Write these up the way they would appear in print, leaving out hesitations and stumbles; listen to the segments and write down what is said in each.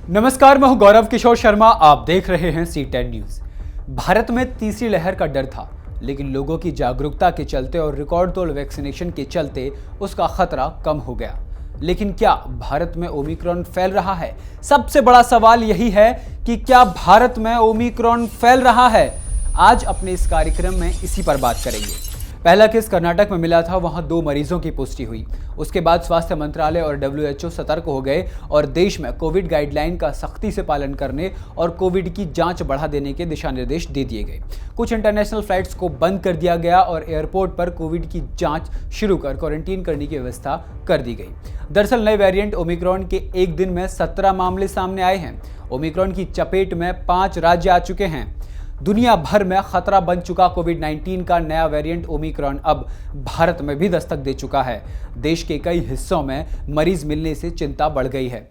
नमस्कार, मैं हूं गौरव किशोर शर्मा। आप देख रहे हैं C10 न्यूज। भारत में तीसरी लहर का डर था, लेकिन लोगों की जागरूकता के चलते और रिकॉर्ड तोड़ वैक्सीनेशन के चलते उसका खतरा कम हो गया। लेकिन क्या भारत में ओमिक्रॉन फैल रहा है? सबसे बड़ा सवाल यही है कि क्या भारत में ओमिक्रॉन फैल रहा है? आज अपने इस कार्यक्रम में इसी पर बात करेंगे। पहला केस कर्नाटक में मिला था, वहां 2 मरीजों की पुष्टि हुई। उसके बाद स्वास्थ्य मंत्रालय और WHO सतर्क हो गए और देश में कोविड गाइडलाइन का सख्ती से पालन करने और कोविड की जांच बढ़ा देने के दिशा निर्देश दे दिए गए। कुछ इंटरनेशनल फ्लाइट्स को बंद कर दिया गया और एयरपोर्ट पर कोविड की जांच शुरू कर क्वारंटीन करने की व्यवस्था कर दी गई। दरअसल नए वेरिएंट ओमिक्रॉन के एक दिन में 17 मामले सामने आए हैं। ओमिक्रॉन की चपेट में 5 राज्य आ चुके हैं। दुनिया भर में खतरा बन चुका कोविड-19 का नया वेरिएंट ओमिक्रॉन अब भारत में भी दस्तक दे चुका है। देश के कई हिस्सों में मरीज मिलने से चिंता बढ़ गई है।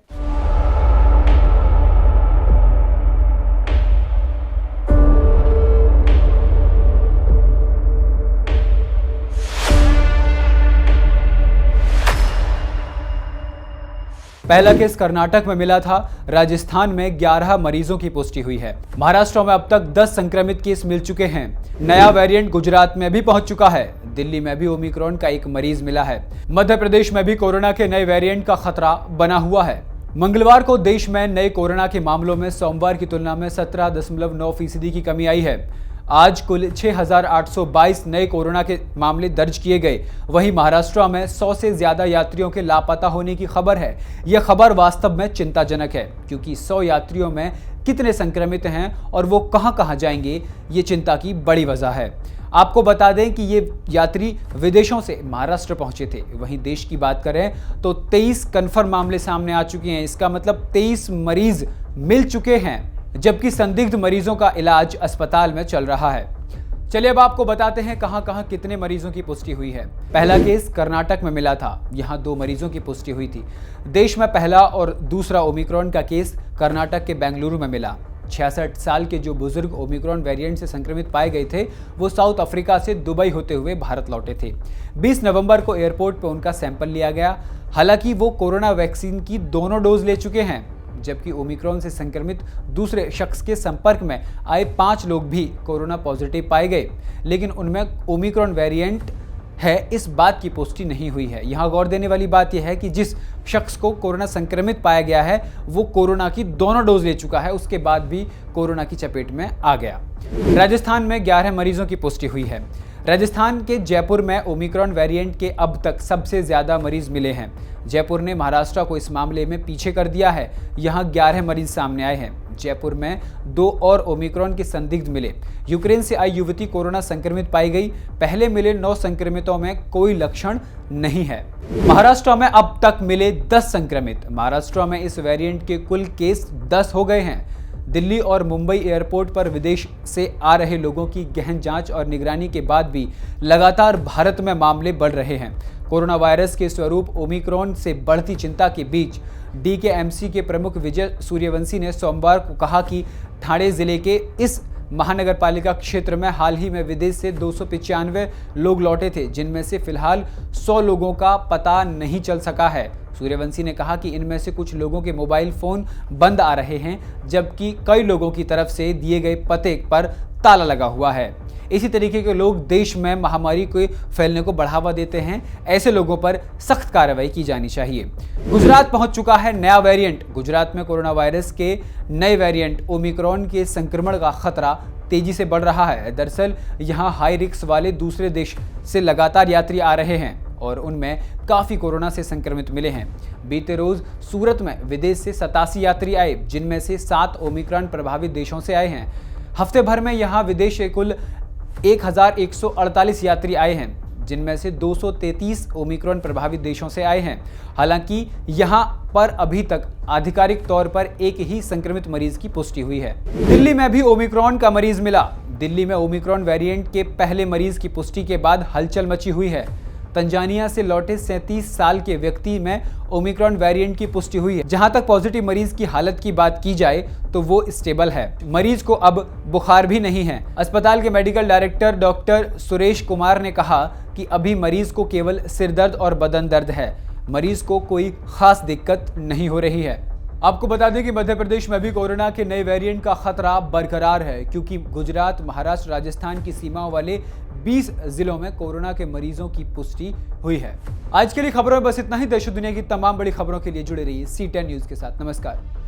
पहला केस कर्नाटक में मिला था। राजस्थान में 11 मरीजों की पुष्टि हुई है। महाराष्ट्र में अब तक 10 संक्रमित केस मिल चुके हैं। नया वेरिएंट गुजरात में भी पहुंच चुका है। दिल्ली में भी ओमिक्रॉन का एक मरीज मिला है। मध्य प्रदेश में भी कोरोना के नए वेरिएंट का खतरा बना हुआ है। मंगलवार को देश में नए कोरोना के मामलों में सोमवार की तुलना में 17.9% की कमी आई है। आज कुल 6,822 नए कोरोना के मामले दर्ज किए गए। वहीं महाराष्ट्र में 100 से ज्यादा यात्रियों के लापता होने की खबर है। यह खबर वास्तव में चिंताजनक है, क्योंकि 100 यात्रियों में कितने संक्रमित हैं और वो कहां जाएंगे, ये चिंता की बड़ी वजह है। आपको बता दें कि ये यात्री विदेशों से महाराष्ट्र पहुंचे थे। वहीं देश की बात करें तो 23 कन्फर्म मामले सामने आ चुके हैं। इसका मतलब 23 मरीज मिल चुके हैं, जबकि संदिग्ध मरीजों का इलाज अस्पताल में चल रहा है। चलिए अब आपको बताते हैं कहां कितने मरीजों की पुष्टि हुई है। पहला केस कर्नाटक में मिला था। यहां 2 मरीजों की पुष्टि हुई थी। देश में पहला और दूसरा ओमिक्रॉन का केस कर्नाटक के बेंगलुरु में मिला। 66 साल के जो बुजुर्ग ओमिक्रॉन वेरिएंट से संक्रमित पाए गए थे, वो साउथ अफ्रीका से दुबई होते हुए भारत लौटे थे। 20 नवंबर को एयरपोर्ट पर उनका सैंपल लिया गया। हालांकि वो कोरोना वैक्सीन की दोनों डोज ले चुके हैं, जबकि ओमिक्रॉन से संक्रमित दूसरे शख्स के संपर्क में आए 5 लोग भी कोरोना पॉजिटिव पाए गए, लेकिन उनमें ओमिक्रॉन वेरिएंट है, इस बात की पुष्टि नहीं हुई है। यहाँ गौर देने वाली बात यह है कि जिस शख्स को कोरोना संक्रमित पाया गया है, वो कोरोना की दोनों डोज ले चुका है, उसके बाद भी कोरोना की चपेट में आ गया। राजस्थान में 11 मरीजों की पुष्टि हुई है। राजस्थान के जयपुर में ओमिक्रॉन वेरिएंट के अब तक सबसे ज्यादा मरीज मिले हैं। जयपुर ने महाराष्ट्र को इस मामले में पीछे कर दिया है। यहां 11 मरीज सामने आए हैं। जयपुर में 2 और ओमिक्रॉन के संदिग्ध मिले। यूक्रेन से आई युवती कोरोना संक्रमित पाई गई। पहले मिले 9 संक्रमितों में कोई लक्षण नहीं है। महाराष्ट्र में अब तक मिले 10 संक्रमित। महाराष्ट्र में इस वेरिएंट के कुल केस 10 हो गए हैं। दिल्ली और मुंबई एयरपोर्ट पर विदेश से आ रहे लोगों की गहन जांच और निगरानी के बाद भी लगातार भारत में मामले बढ़ रहे हैं। कोरोना वायरस के स्वरूप ओमिक्रॉन से बढ़ती चिंता के बीच DKMC के प्रमुख विजय सूर्यवंशी ने सोमवार को कहा कि ठाणे जिले के इस महानगर पालिका क्षेत्र में हाल ही में विदेश से 295 लोग लौटे थे, जिनमें से फिलहाल 100 लोगों का पता नहीं चल सका है। सूर्यवंशी ने कहा कि इनमें से कुछ लोगों के मोबाइल फोन बंद आ रहे हैं, जबकि कई लोगों की तरफ से दिए गए पते पर ताला लगा हुआ है। इसी तरीके के लोग देश में महामारी के फैलने को बढ़ावा देते हैं। ऐसे लोगों पर सख्त कार्रवाई की जानी चाहिए। गुजरात पहुंच चुका है नया वेरिएंट। गुजरात में कोरोना वायरस के नए वेरिएंट ओमिक्रॉन के संक्रमण का खतरा तेजी से बढ़ रहा है। दरअसल यहां हाई रिस्क वाले दूसरे देश से लगातार यात्री आ रहे हैं और उनमें काफी कोरोना से संक्रमित मिले हैं। बीते रोज सूरत में विदेश से 87 यात्री आए, जिनमें से 7 ओमिक्रॉन प्रभावित देशों से आए हैं। हफ्ते भर में यहां विदेश से कुल 1,148 यात्री आए हैं, जिनमें से 233 ओमिक्रॉन प्रभावित देशों से आए हैं। हालांकि यहां पर अभी तक आधिकारिक तौर पर एक ही संक्रमित मरीज की पुष्टि हुई है। दिल्ली में भी ओमिक्रॉन का मरीज मिला। दिल्ली में ओमिक्रॉन वेरिएंट के पहले मरीज की पुष्टि के बाद हलचल मची हुई है। तंजानिया से लौटे 37 साल के व्यक्ति में ओमिक्रॉन वेरिएंट की पुष्टि हुई है। जहां तक पॉजिटिव मरीज की हालत की बात की जाए तो वो स्टेबल है। मरीज को अब बुखार भी नहीं है। अस्पताल के medical director doctor Suresh Kumar ने कहा कि अभी मरीज को केवल सिर दर्द और बदन दर्द है। मरीज को कोई खास दिक्कत नहीं हो रही है। आपको बता दें कि मध्य प्रदेश में भी कोरोना के नए वेरिएंट का खतरा बरकरार है, क्योंकि गुजरात, महाराष्ट्र, राजस्थान की सीमाओं वाले 20 जिलों में कोरोना के मरीजों की पुष्टि हुई है। आज के लिए खबरों में बस इतना ही। देश और दुनिया की तमाम बड़ी खबरों के लिए जुड़े रहिए C10 न्यूज के साथ। नमस्कार।